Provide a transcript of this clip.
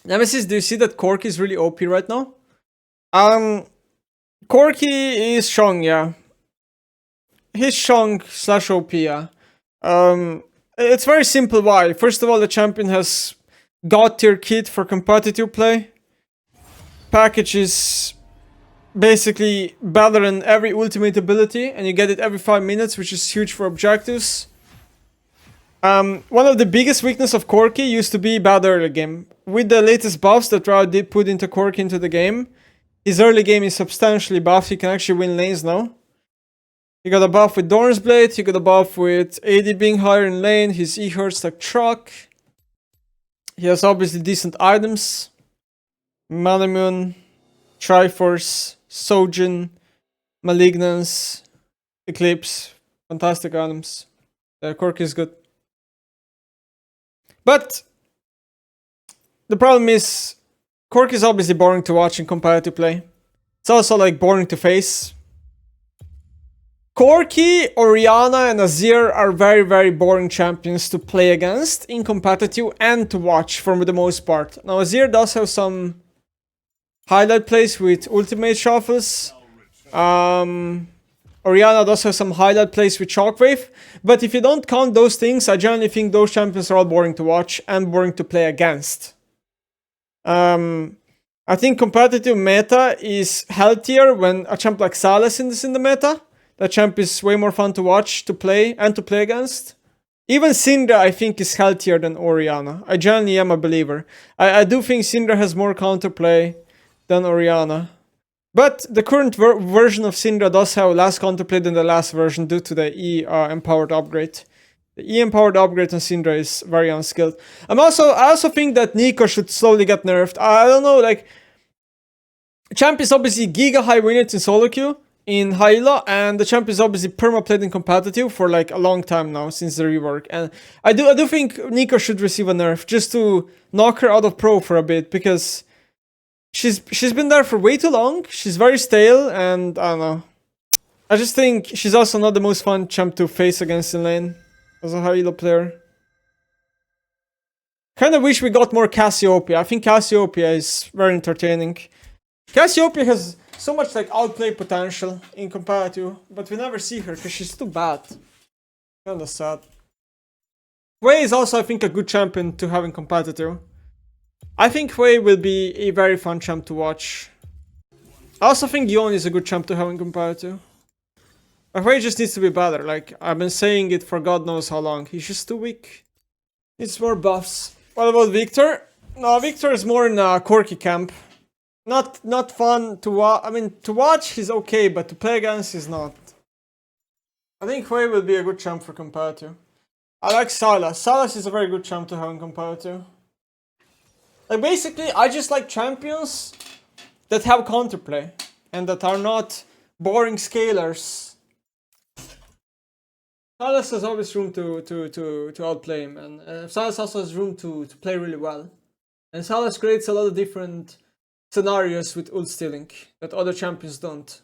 Nemesis, do you see that Corki is really OP right now? Corki is strong, yeah. He's strong / OP, yeah. It's very simple why. First of all, the champion has god tier kit for competitive play. Package is basically better than every ultimate ability, and you get it every 5 minutes, which is huge for objectives. One of the biggest weakness of Corki used to be bad early game. With the latest buffs that Riot did put into Corki into the game, his early game is substantially buffed. He can actually win lanes now. He got a buff with Dorn's Blade, he got a buff with AD being higher in lane, his E hurts like truck. He has obviously decent items. Manamune, Triforce, Sojin, Malignance, Eclipse. Fantastic items. Corki is good. But the problem is, Corki is obviously boring to watch in competitive play. It's also like boring to face. Corki, Orianna, and Azir are very, very boring champions to play against in competitive and to watch for the most part. Now, Azir does have some highlight plays with ultimate shuffles. Orianna does have some highlight plays with Shockwave. But if you don't count those things, I generally think those champions are all boring to watch and boring to play against. I think competitive meta is healthier when a champ like Sylas is in the meta. That champ is way more fun to watch, to play, and to play against. Even Syndra, I think, is healthier than Orianna. I generally am a believer. I do think Syndra has more counterplay than Orianna. But the current version of Syndra does have less counterplay than the last version due to the E-empowered upgrade. The E-empowered upgrade on Syndra is very unskilled. I also think that Nico should slowly get nerfed. I don't know, like... Champ is obviously giga high win rate in solo queue in Hyla, and the champ is obviously perma-played in competitive for like a long time now since the rework. And I do think Nico should receive a nerf just to knock her out of pro for a bit, because she's been there for way too long. She's very stale, and I don't know. I just think she's also not the most fun champ to face against in lane as a Hyla player. Kind of wish we got more Cassiopeia. I think Cassiopeia is very entertaining. Cassiopeia has so much like outplay potential in competitive, but we never see her because she's too bad. Kinda sad. Hui is also, I think, a good champion to have in competitive. I think Hui will be a very fun champ to watch. I also think Yon is a good champ to have in competitive. But Hui just needs to be better. Like, I've been saying it for God knows how long. He's just too weak. Needs more buffs. What about Victor? No, Victor is more in a Corki camp. Not fun to watch. I mean, to watch he's okay, but to play against he's not. I think Hui will be a good champ for competitive. I like Sylas. Sylas is a very good champ to have in competitive. Like, basically, I just like champions that have counterplay and that are not boring scalers. Sylas has always room to outplay him, and Sylas also has room to play really well. And Sylas creates a lot of different scenarios with ult stealing that other champions don't.